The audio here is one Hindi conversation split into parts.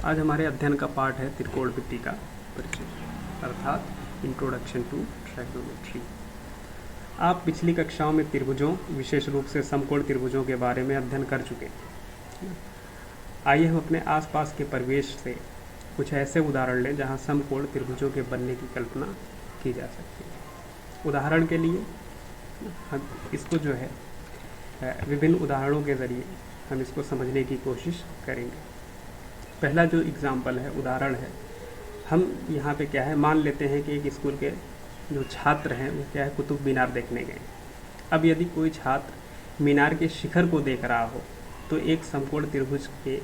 आज हमारे अध्ययन का पाठ है त्रिकोणमिति का परिचय, अर्थात इंट्रोडक्शन टू ट्राइगोनोमेट्री। आप पिछली कक्षाओं में त्रिभुजों, विशेष रूप से समकोण त्रिभुजों के बारे में अध्ययन कर चुके हैं। आइए हम अपने आसपास के परिवेश से कुछ ऐसे उदाहरण लें जहां समकोण त्रिभुजों के बनने की कल्पना की जा सकती है। उदाहरण के लिए हम इसको जो है विभिन्न उदाहरणों के ज़रिए हम इसको समझने की कोशिश करेंगे। पहला जो एग्जाम्पल है, उदाहरण है, हम यहाँ पे क्या है, मान लेते हैं कि एक स्कूल के जो छात्र हैं वो क्या है, कुतुब मीनार देखने गए। अब यदि कोई छात्र मीनार के शिखर को देख रहा हो तो एक समकोण त्रिभुज के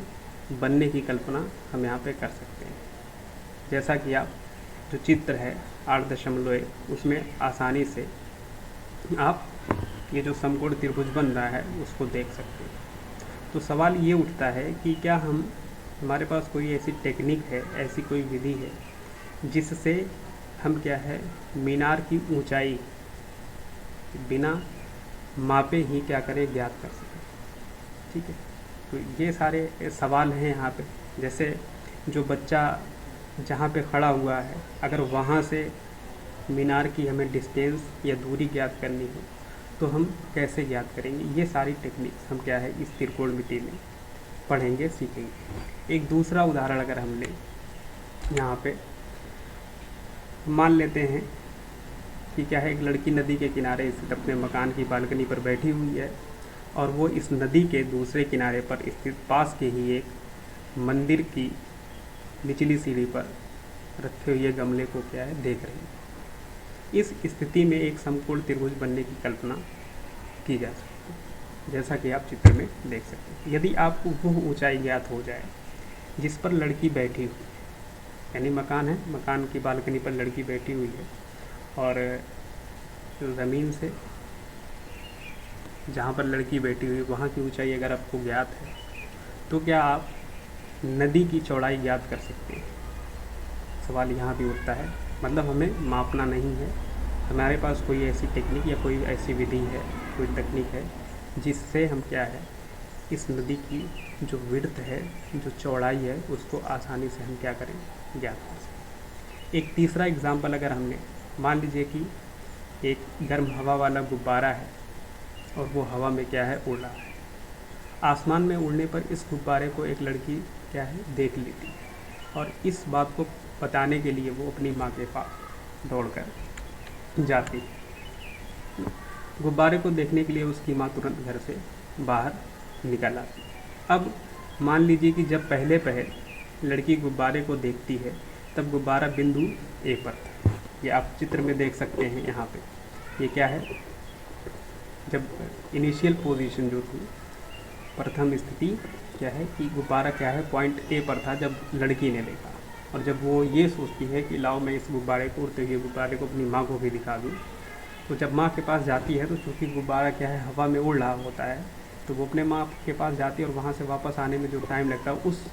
बनने की कल्पना हम यहाँ पे कर सकते हैं। जैसा कि आप जो चित्र है 8.1 उसमें आसानी से आप ये जो समकोण त्रिभुज बन रहा है उसको देख सकते हैं। तो सवाल ये उठता है कि क्या हमारे पास कोई ऐसी टेक्निक है, ऐसी कोई विधि है जिससे हम क्या है, मीनार की ऊंचाई बिना मापे ही क्या करें, ज्ञात कर सकें। ठीक है, तो ये सारे सवाल हैं यहाँ पे। जैसे जो बच्चा जहाँ पे खड़ा हुआ है, अगर वहाँ से मीनार की हमें डिस्टेंस या दूरी ज्ञात करनी हो तो हम कैसे ज्ञात करेंगे। ये सारी टेक्निक्स हम क्या है इस त्रिकोणमिति में पढ़ेंगे, सीखेंगे। एक दूसरा उदाहरण अगर हम लें, यहाँ पे मान लेते हैं कि क्या है, एक लड़की नदी के किनारे स्थित अपने मकान की बालकनी पर बैठी हुई है और वो इस नदी के दूसरे किनारे पर स्थित पास के ही एक मंदिर की निचली सीढ़ी पर रखे हुए गमले को क्या है, देख रही है। इस स्थिति में एक समकोण त्रिभुज बनने की कल्पना की जा सकती है, जैसा कि आप चित्र में देख सकते हैं। यदि आपको वो ऊंचाई ज्ञात हो जाए जिस पर लड़की बैठी हुई, यानी मकान है, मकान की बालकनी पर लड़की बैठी हुई है और ज़मीन से जहाँ पर लड़की बैठी हुई वहाँ की ऊंचाई अगर आपको ज्ञात है तो क्या आप नदी की चौड़ाई ज्ञात कर सकते हैं। सवाल यहाँ भी उठता है, मतलब हमें मापना नहीं है, हमारे पास कोई ऐसी टेक्निक या कोई ऐसी विधि है, कोई तकनीक है जिससे हम क्या है, इस नदी की जो विड्थ है, जो चौड़ाई है, उसको आसानी से हम क्या करें, ज्ञात कर सकें। एक तीसरा एग्जाम्पल अगर हमने मान लीजिए कि एक गर्म हवा वाला गुब्बारा है और वो हवा में क्या है, उड़ रहा है। आसमान में उड़ने पर इस गुब्बारे को एक लड़की क्या है, देख लेती है और इस बात को बताने के लिए वो अपनी माँ के पास दौड़कर जाती है। गुब्बारे को देखने के लिए उसकी माँ तुरंत घर से बाहर निकल आती है। अब मान लीजिए कि जब पहले लड़की गुब्बारे को देखती है तब गुब्बारा बिंदु ए पर था। ये आप चित्र में देख सकते हैं। यहाँ पे ये क्या है, जब इनिशियल पोजीशन जो थी, प्रथम स्थिति क्या है कि गुब्बारा क्या है, पॉइंट ए पर था जब लड़की ने देखा। और जब वो ये सोचती है कि लाओ मैं इस गुब्बारे को, उड़ते हुए गुब्बारे को अपनी माँ को भी दिखा दूँ, तो जब माँ के पास जाती है तो चूँकि गुब्बारा क्या है, हवा में उड़ रहा होता है, तो वो अपने माँ के पास जाती है और वहाँ से वापस आने में जो टाइम लगता है उस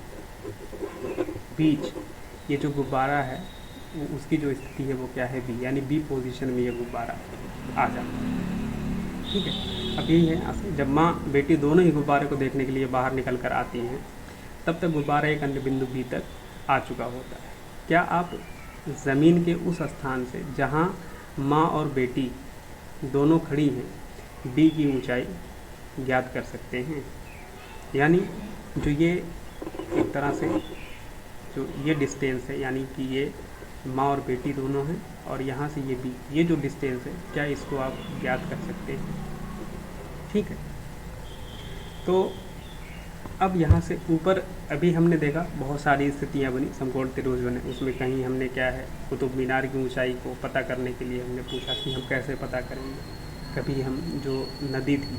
बीच ये जो गुब्बारा है उसकी जो स्थिति है वो क्या है, बी, यानी बी पोजीशन में ये गुब्बारा आ जाता है। ठीक है, अब यही है, जब माँ बेटी दोनों ही गुब्बारे को देखने के लिए बाहर निकल कर आती हैं तब तक गुब्बारा एक अन्य बिंदु बी तक आ चुका होता है। क्या आप ज़मीन के उस स्थान से जहाँ माँ और बेटी दोनों खड़ी हैं बी की ऊंचाई ज्ञात कर सकते हैं। यानी जो ये एक तरह से जो ये डिस्टेंस है, यानी कि ये माँ और बेटी दोनों हैं और यहाँ से ये बी, ये जो डिस्टेंस है, क्या इसको आप ज्ञात कर सकते हैं। ठीक है, तो अब यहाँ से ऊपर अभी हमने देखा बहुत सारी स्थितियाँ बनी, समकोण त्रिभुज बने। उसमें कहीं हमने क्या है, कुतुब मीनार की ऊंचाई को पता करने के लिए हमने पूछा कि हम कैसे पता करेंगे। कभी हम जो नदी थी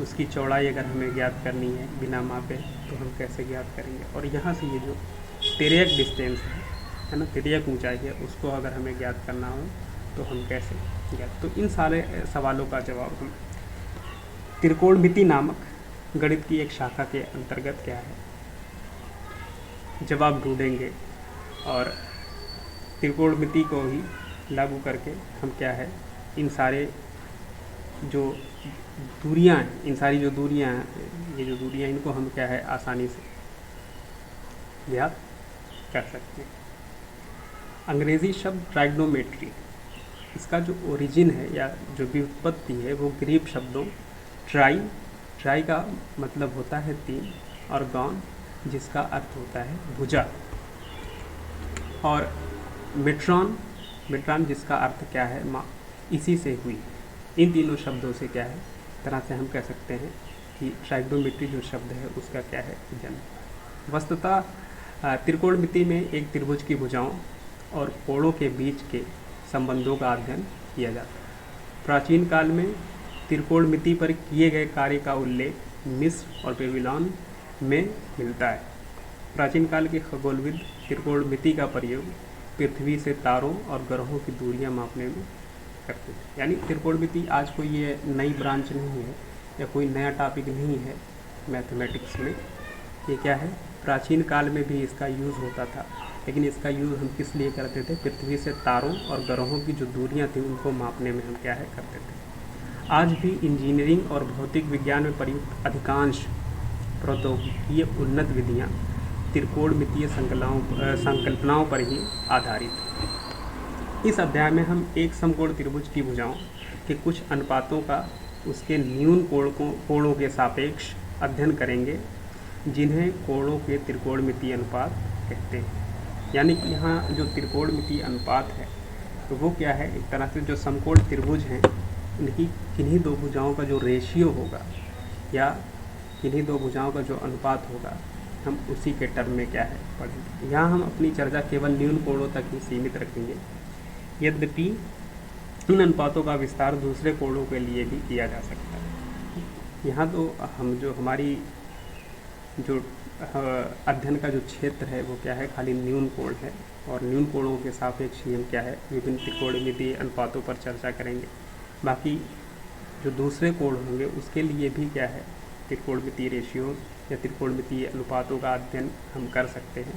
उसकी चौड़ाई अगर हमें ज्ञात करनी है बिना मापे तो हम कैसे ज्ञात करेंगे। और यहाँ से ये जो तिर्यक डिस्टेंस है ना, तिर्यक ऊँचाई है, उसको अगर हमें ज्ञात करना हो तो हम कैसे ज्ञात। तो इन सारे सवालों का जवाब हम त्रिकोणमिति नामक गणित की एक शाखा के अंतर्गत क्या है, जवाब ढूंढेंगे और त्रिकोणमिति को ही लागू करके हम क्या है, इन सारे जो दूरियां हैं, इन सारी जो दूरियां हैं, ये जो दूरियां, इनको हम क्या है, आसानी से ज्ञात कर सकते हैं। अंग्रेज़ी शब्द ट्राइग्नोमेट्री, इसका जो ओरिजिन है या जो व्युत्पत्ति है वो ग्रीक शब्दों ट्राई का मतलब होता है 3 और गॉन जिसका अर्थ होता है भुजा, और मेट्रॉन जिसका अर्थ क्या है माँ, इसी से हुई। इन तीनों शब्दों से क्या है तरह से हम कह सकते हैं कि ट्राइग्नोमेट्री जो शब्द है उसका क्या है जन्म। वस्तुतः त्रिकोणमिति में एक त्रिभुज की भुजाओं और कोणों के बीच के संबंधों का अध्ययन किया जाता है। प्राचीन काल में त्रिकोणमिति पर किए गए कार्य का उल्लेख मिस्र और बेबीलोन में मिलता है। प्राचीन काल के खगोलविद त्रिकोणमिति का प्रयोग पृथ्वी से तारों और ग्रहों की दूरियां मापने में करते थे। यानी त्रिकोणमिति आज कोई ये नई ब्रांच नहीं है या कोई नया टॉपिक नहीं है मैथमेटिक्स में। ये क्या है, प्राचीन काल में भी इसका यूज़ होता था, लेकिन इसका यूज़ हम किस लिए करते थे, पृथ्वी से तारों और ग्रहों की जो दूरियां थी उनको मापने में हम क्या है करते थे। आज भी इंजीनियरिंग और भौतिक विज्ञान में प्रयुक्त अधिकांश प्रौद्योगिकीय उन्नत विधियाँ त्रिकोणमितीय संकल्पनाओं पर ही आधारित है। इस अध्याय में हम एक समकोण त्रिभुज की भुजाओं के कुछ अनुपातों का उसके न्यून कोणों के सापेक्ष अध्ययन करेंगे, जिन्हें कोणों के त्रिकोणमितीय अनुपात कहते हैं। यानी कि यहाँ जो त्रिकोणमितीय अनुपात है तो वो क्या है, एक तरह से जो समकोण त्रिभुज हैं उनकी किन्हीं दो भुजाओं का जो रेशियो होगा या किन्हीं दो भुजाओं का जो अनुपात होगा, हम उसी के टर्म में क्या है पढ़ेंगे। यहाँ हम अपनी चर्चा केवल न्यून कोणों तक ही सीमित रखेंगे, यद्यपि इन अनुपातों का विस्तार दूसरे कोणों के लिए भी किया जा सकता है। यहाँ तो हम जो हमारी जो अध्ययन का जो क्षेत्र है वो क्या है, खाली न्यून कोण है, और न्यून कोणों के सापेक्ष ही हम क्या है विभिन्न त्रिकोणमितीय अनुपातों पर चर्चा करेंगे। बाकी जो दूसरे कोण होंगे उसके लिए भी क्या है त्रिकोणमितीय रेशियो या त्रिकोणमितीय अनुपातों का अध्ययन हम कर सकते हैं,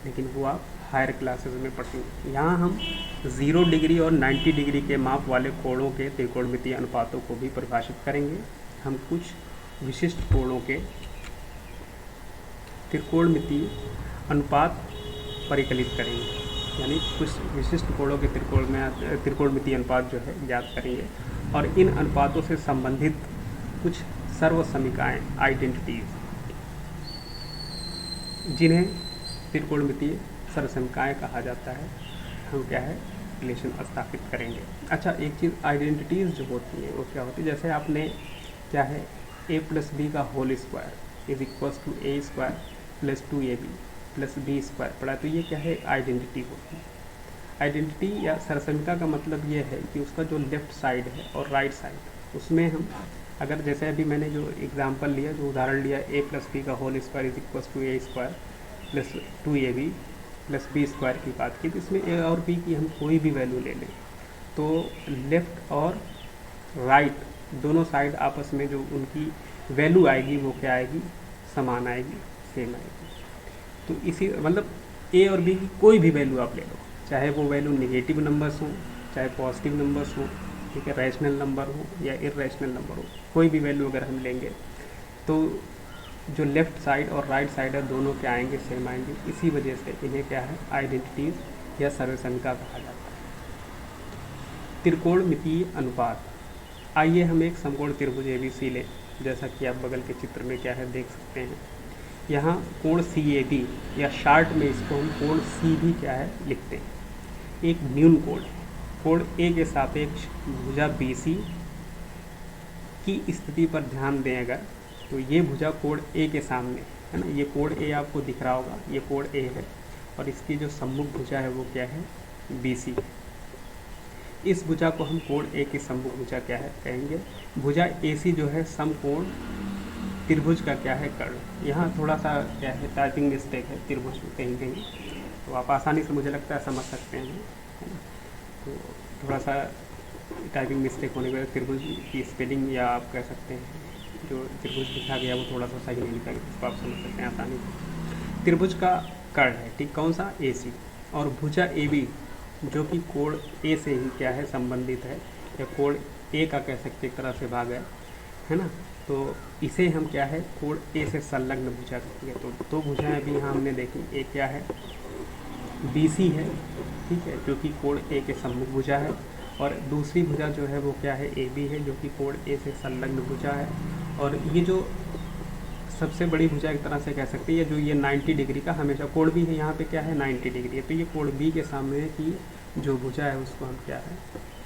लेकिन वो आप हायर क्लासेस में पढ़ेंगे। यहाँ हम 0 डिग्री और 90 डिग्री के माप वाले कोणों के त्रिकोणमितीय अनुपातों को भी परिभाषित करेंगे। हम कुछ विशिष्ट कोणों के त्रिकोणमितीय अनुपात परिकलित करेंगे, यानी कुछ विशिष्ट कोणों के त्रिकोणमितीय अनुपात जो है ज्ञात करेंगे, और इन अनुपातों से संबंधित कुछ सर्वसमीकाएँ आइडेंटिटीज, जिन्हें त्रिकोणमितीय सर्वसमीकाएँ कहा जाता है, हम क्या है रिलेशन स्थापित करेंगे। अच्छा, एक चीज़ आइडेंटिटीज़ जो होती है वो क्या होती है, जैसे आपने क्या है a + b का whole square is equals to a square + 2ab + b square पढ़ा, तो ये क्या है आइडेंटिटी होती है। आइडेंटिटी या सर्वसमीका का मतलब ये है कि उसका जो लेफ़्ट साइड है और राइट साइड, उसमें हम अगर जैसे अभी मैंने जो एग्जांपल लिया, जो उदाहरण लिया a + b का whole square is equals to a square + 2ab + b square की बात की, तो इसमें a और b की हम कोई भी वैल्यू ले लें तो लेफ़्ट और राइट दोनों साइड आपस में जो उनकी वैल्यू आएगी वो क्या आएगी, समान आएगी, सेम आएगी। तो इसी मतलब a और b की कोई भी वैल्यू आप ले लो, चाहे वो वैल्यू नेगेटिव नंबर्स हों चाहे पॉजिटिव नंबर्स हों, ठीक है, रैशनल नंबर हो या इरेशनल नंबर हो, कोई भी वैल्यू अगर हम लेंगे तो जो लेफ़्ट साइड और राइट साइड है दोनों क्या आएंगे, सेम आएंगे। इसी वजह से इन्हें क्या है आइडेंटिटीज़ या सर्वसमीका कहा जाता है। त्रिकोणमितीय अनुपात, आइए हम एक समकोण त्रिभुज ABC लें, जैसा कि आप बगल के चित्र में क्या है देख सकते हैं। यहाँ कोण CAB या शार्ट में इसको हम कोण C भी क्या है लिखते हैं, एक न्यून कोण है। कोण A के सापेक्ष भुजा BC की स्थिति पर ध्यान दें अगर, तो ये भुजा कोण A के सामने है ना, ये कोण A आपको दिख रहा होगा, ये कोण A है, और इसकी जो सम्मुख भुजा है वो क्या है BC है। इस भुजा को हम कोण A की सम्मुख भुजा क्या है कहेंगे। भुजा AC जो है समकोण त्रिभुज का क्या है कर्ण। यहाँ थोड़ा सा क्या है टाइपिंग मिस्टेक है त्रिभुज में कहीं कहीं, तो आप आसानी से मुझे लगता है समझ सकते हैं, है ना। तो थोड़ा सा टाइपिंग मिस्टेक होने की वजह से त्रिभुज की स्पेलिंग या आप कह सकते हैं जो त्रिभुज लिखा गया वो थोड़ा सा सही नहीं लिखा गया, इसको आप समझ सकते हैं आसानी से। त्रिभुज का कर्ण है, ठीक, कौन सा AC, और भुजा AB जो कि कोण A से ही क्या है संबंधित है, या कोण A का कह सकते एक तरह से भाग है ना। तो इसे हम क्या है कोण A से संलग्न भुजा कहेंगे। तो दो भुजाएं भी यहाँ हमने देखी, एक क्या है बी सी है, ठीक है, जो कि कोण ए के सम्मुख भुजा है, और दूसरी भुजा जो है वो क्या है, ए बी है, जो कि कोण ए से संलग्न भुजा है। और ये जो सबसे बड़ी भुजा एक तरह से कह सकते हैं, जो ये 90 डिग्री का हमेशा कोण भी है, यहाँ पे क्या है 90 डिग्री है, तो ये कोण बी के सामने की जो भुजा है उसको हम क्या है,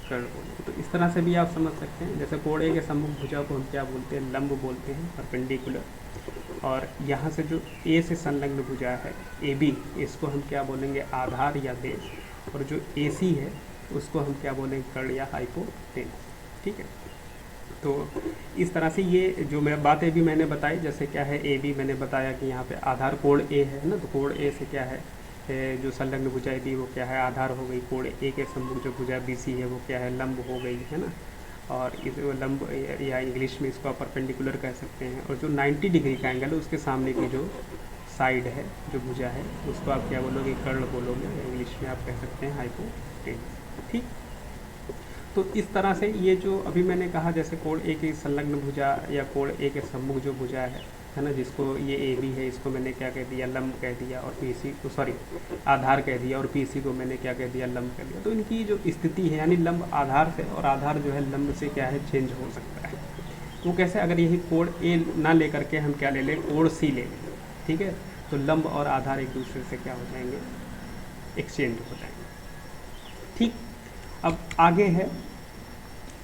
कर्ण बोलते हैं। तो इस तरह से भी आप समझ सकते हैं, जैसे कोण ए के सम्मुख भुजा को हम क्या बोलते हैं, लंब बोलते हैं, परपेंडिकुलर। और यहाँ से जो ए से संलग्न भुजा है ए बी, इसको हम क्या बोलेंगे, आधार या बेस। और जो ए सी है उसको हम क्या बोलेंगे, कर्ण या हाइपोटेनस, ठीक है। तो इस तरह से ये जो मैं बातें भी मैंने बताई, जैसे क्या है ए बी, मैंने बताया कि यहाँ पे आधार कोण ए है ना, तो कोण ए से क्या है, जो संलग्न भुजा ए बी वो क्या है, आधार हो गई। कोण ए के सम्मुख जो भुजा बी सी है वो क्या है, लंब हो गई, है ना। और इस लंब या इंग्लिश में इसको आप परपेंडिकुलर कह सकते हैं। और जो 90 डिग्री का एंगल है उसके सामने की जो साइड है, जो भुजा है, उसको आप क्या बोलोगे, कर्ण बोलोगे, इंग्लिश में आप कह सकते हैं हाइपोटेनस, ठीक। तो इस तरह से ये जो अभी मैंने कहा, जैसे कोण ए की संलग्न भुजा या कोण ए के सम्मुख जो भुजा है ना, जिसको ये ए बी है, इसको मैंने क्या कह दिया, लंब कह दिया, और पी सी को सॉरी आधार कह दिया, और पी सी को मैंने क्या कह दिया, लंब कह दिया। तो इनकी जो स्थिति है, यानी लंब आधार से और आधार जो है लंब से क्या है, चेंज हो सकता है। तो कैसे, अगर यही कोण ए ना ले करके हम क्या ले लें, कोण सी ले लें, ठीक है, तो लंब और आधार एक दूसरे से क्या हो जाएंगे, एक्सचेंज हो जाएंगे, ठीक। अब आगे है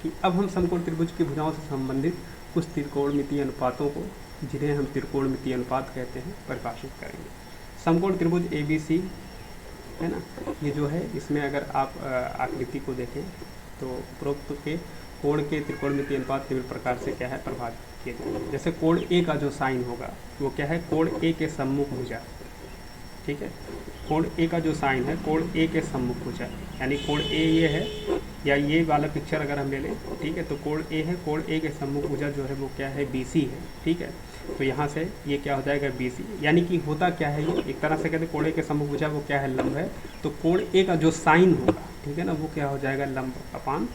कि अब हम समकोण त्रिभुज की भुजाओं से संबंधित कुछ त्रिकोणमितीय अनुपातों को, जिन्हें हम त्रिकोणमितीय अनुपात कहते हैं, परिभाषित करेंगे। समकोण त्रिभुज ए बी सी है ना, ये जो है, इसमें अगर आप आकृति को देखें तो उपरोक्त के कोण के त्रिकोणमितीय अनुपात निम्न प्रकार से क्या है, परिभाषित किए जाएंगे। जैसे कोण ए का जो साइन होगा वो क्या है, कोण ए के सम्मुख भुजा, ठीक है। कोण ए का जो साइन है, कोण ए के सम्मुख भुजा, यानी कोण ए ये है, या ये वाला पिक्चर अगर हम ले लें, ठीक है, तो कोण ए है, कोण ए के सम्मुख भुजा जो है वो क्या है, बी सी है, ठीक है। तो यहाँ से ये क्या हो जाएगा, बी सी, यानी कि होता क्या है, ये एक तरह से कहते हैं कोण ए के सम्मुख भुजा वो क्या है, लंब है। तो कोण ए का जो साइन होगा, ठीक है ना, वो क्या हो जाएगा, लंब अपान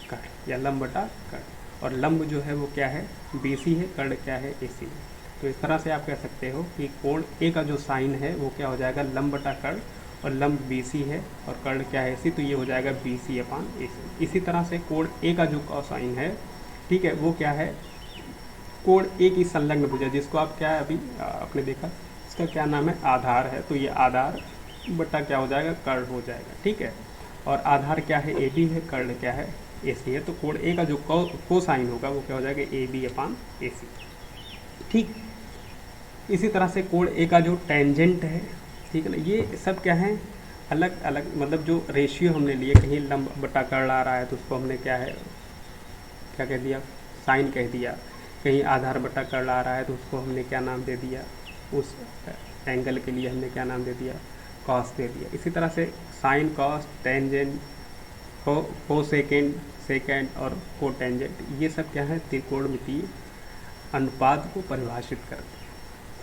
कर्ण, या लंब बटा कर्ण। और लंब जो है वो क्या है, बी सी है, कर्ण क्या है, ए सी है। तो इस तरह से आप कह सकते हो कि कोण ए का जो साइन है वो क्या हो जाएगा, लंब बटा कर्ण, और लंब बी सी है और कर्ण क्या है, सी, तो ये हो जाएगा बी सी अपान ए सी। इसी तरह से कोण ए का जो कोसाइन है, ठीक है, वो क्या है, कोण ए की संलग्न भुजा, जिसको आप क्या है अभी आपने देखा, इसका क्या नाम है, आधार है, तो ये आधार बटा क्या हो जाएगा, कर्ण हो जाएगा, ठीक है। और आधार क्या है, ए बी है, कर्ण क्या है, ए सी है। तो कोण ए का जो कोसाइन होगा वो क्या हो जाएगा, ए बी अपान ए सी, ठीक। इसी तरह से कोण ए का जो टेंजेंट है, ठीक है ना, ये सब क्या है, अलग अलग, मतलब जो रेशियो हमने लिए, कहीं लंब बटा कर्ण आ रहा है तो उसको हमने क्या है, क्या कह दिया, साइन कह दिया। कहीं आधार बटा कर्ण आ रहा है तो उसको हमने क्या नाम दे दिया, उस एंगल के लिए हमने क्या नाम दे दिया, कॉस दे दिया। इसी तरह से sine, cos, tangent, cosecant, secant और कोटेंजेंट, ये सब क्या है, त्रिकोणमितीय अनुपात को परिभाषित करते हैं,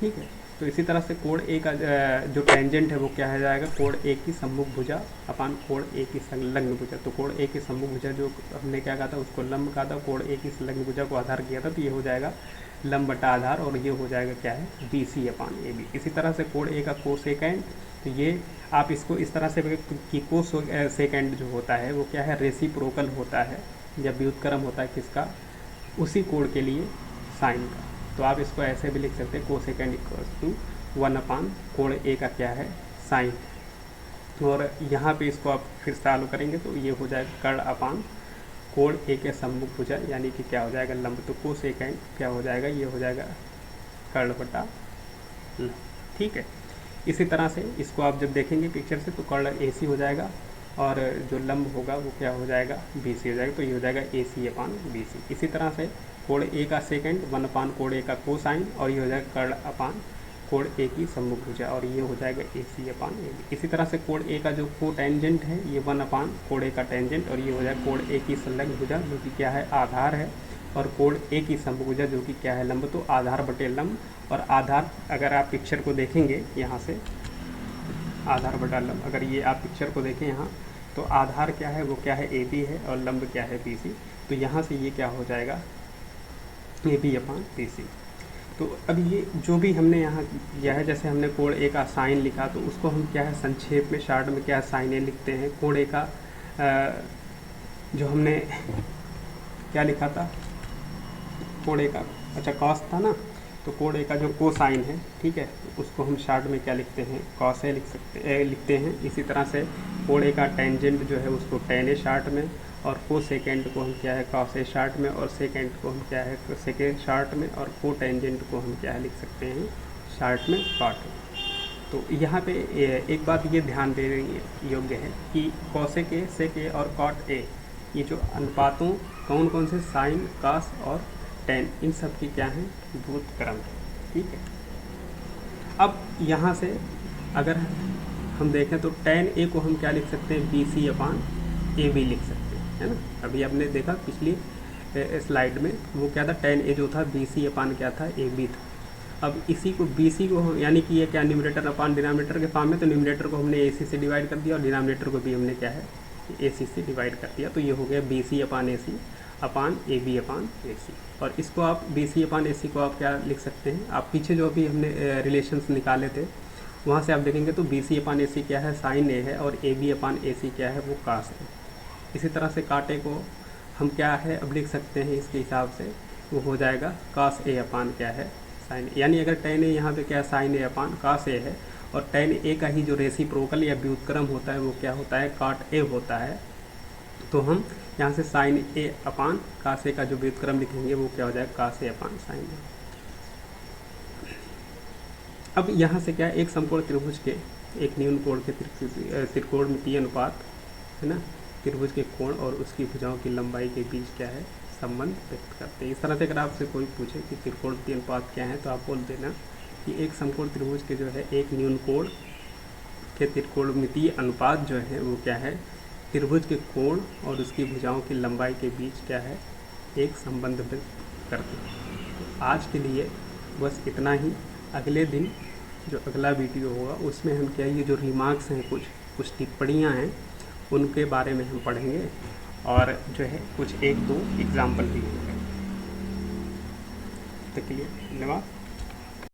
ठीक है। तो इसी तरह से कोण ए का जो टेंजेंट है वो क्या हो जाएगा, कोण ए की सम्मुख भुजा अपान कोण ए की संलग्न भुजा। तो कोण ए की सम्मुख भुजा जो हमने क्या कहा था, उसको लंब कहा था, कोण ए की संलग्न भुजा को आधार किया था, तो ये हो जाएगा लंब बटा आधार, और ये हो जाएगा क्या है, B C upon A B. इसी तरह से कोण ए का कोसेकेंड, तो ये आप इसको इस तरह से कि कोसेकेंड जो होता है वो क्या है, रेसिप्रोकल होता है, जब व्युत्क्रम होता है किसका, उसी कोण के लिए साइन का। तो आप इसको ऐसे भी लिख सकते हैं, कोसेकेंड इक्वल्स टू 1 अपान कोण ए का क्या है, साइन। और यहाँ पे इसको आप फिर चालू करेंगे तो ये हो जाएगा कर्ण अपान कोण ए के सम्मुख भुजा, यानी कि क्या हो जाएगा, लंब। तो कोसेकेंड क्या हो जाएगा, ये हो जाएगा कर्ण बटा लंब, ठीक है। इसी तरह से इसको आप जब देखेंगे पिक्चर से तो कर्ण ए सी हो जाएगा, और जो लंब होगा वो क्या हो जाएगा, बी सी हो जाएगा, तो ये हो जाएगा ए सी अपान बी सी। इसी तरह से कोण ए का सेकेंड 1 अपान कोण ए का कोसाइन, और ये हो जाएगा कर्ण अपान कोण ए की सम्मुख भुजा, और ये हो जाएगा ए सी अपान ए बी। इसी तरह से कोण ए का जो कोटेंजेंट है, ये 1 अपान कोण ए का टेंजेंट, और ये हो जाएगा कोण ए की संलग्न भुजा जो कि क्या है, आधार है, और कोण ए की सम्मुख भुजा जो कि क्या है, लंब। तो आधार बटे लंब, और आधार अगर आप पिक्चर को देखेंगे यहाँ से, आधार बटा लंब, अगर ये आप पिक्चर को देखें यहाँ, तो आधार क्या है, वो क्या है, ए बी है, और लंब क्या है, बी सी। तो यहाँ से ये क्या हो जाएगा, A B upon B C. तो अब ये जो भी हमने यहाँ किया है, जैसे हमने कोड ए का साइन लिखा, तो उसको हम क्या है संक्षेप में शॉर्ट में क्या साइन ए लिखते हैं। कोड ए का जो हमने क्या लिखा था, कोड ए का अच्छा कॉस था ना, तो कोड ए का जो कोसाइन है, ठीक है, तो उसको हम शॉर्ट में क्या लिखते हैं, कॉस ए लिखते हैं। इसी तरह से कोड ए का टेंजेंट जो है उसको टेन ए शॉर्ट में, और को सेकेंड को हम क्या है कॉस ए शॉर्ट में, और सेकेंड को हम क्या है सेकेंड शॉर्ट में, और को टेंजेंट को हम क्या है लिख सकते हैं शॉर्ट में कॉट। तो यहाँ पे एक बात ये ध्यान देने योग्य है कि कॉसेक ए, सेक ए और कॉट ए, ये जो अनुपातों कौन कौन से साइन, कॉस और टेन, इन सब की क्या है व्युत्क्रम है, ठीक है। अब यहाँ से अगर हम देखें तो टेन ए को हम क्या लिख सकते हैं, B C upon A B लिख सकते हैं, है ना। अभी आपने देखा पिछली स्लाइड में वो क्या था, टेन ए जो था बी सी अपान क्या था, ए बी था। अब इसी को बी सी को यानी कि ये क्या न्यूमरेटर अपान डिनोमिनेटर के फॉर्म में, तो न्यूमरेटर को हमने ए सी से डिवाइड कर दिया और डिनोमिनेटर को भी हमने क्या है ए सी से डिवाइड कर दिया। तो ये हो गया B C upon A C upon A B अपान ए सी। और इसको आप बी सी अपान ए सी को आप क्या लिख सकते हैं, आप पीछे जो अभी हमने रिलेशंस निकाले थे वहाँ से आप देखेंगे तो बी सी अपान ए सी क्या है, साइन ए है, और ए बी अपान ए सी क्या है, वो कास है। इसी तरह से कांटे को हम क्या है अब लिख सकते हैं इसके हिसाब से, वो हो जाएगा कास ए अपान क्या है साइन ए। यानी अगर टेन ए यहाँ पे क्या साइन ए अपान कास ए है, और टेन ए का ही जो रेसिप्रोकल या व्युत्क्रम होता है वो क्या होता है, काट ए होता है। तो हम यहाँ से साइन ए अपान कास ए का जो व्युत्क्रम लिखेंगे वो क्या हो जाएगा, कास ए अपान साइन ए। अब यहाँ से क्या है, एक समकोण त्रिभुज के एक न्यून कोण के त्रिकोणमितीय अनुपात है ना, त्रिभुज के कोण और उसकी भुजाओं की लंबाई के बीच क्या है संबंध व्यक्त करते हैं। इस तरह से अगर आपसे कोई पूछे कि त्रिकोणमितीय अनुपात क्या है, तो आप बोल देना कि एक समकोण त्रिभुज के जो है एक न्यून कोण के त्रिकोणमितीय अनुपात जो है वो क्या है, त्रिभुज के कोण और उसकी भुजाओं की लंबाई के बीच क्या है एक संबंध व्यक्त करते हैं। तो आज के लिए बस इतना ही। अगले दिन जो अगला वीडियो होगा उसमें हम क्या ये जो रिमार्क्स हैं, कुछ टिप्पणियाँ हैं, उनके बारे में हम पढ़ेंगे, और जो है कुछ एक दो एग्जाम्पल भी होंगे। तब तक के लिए धन्यवाद।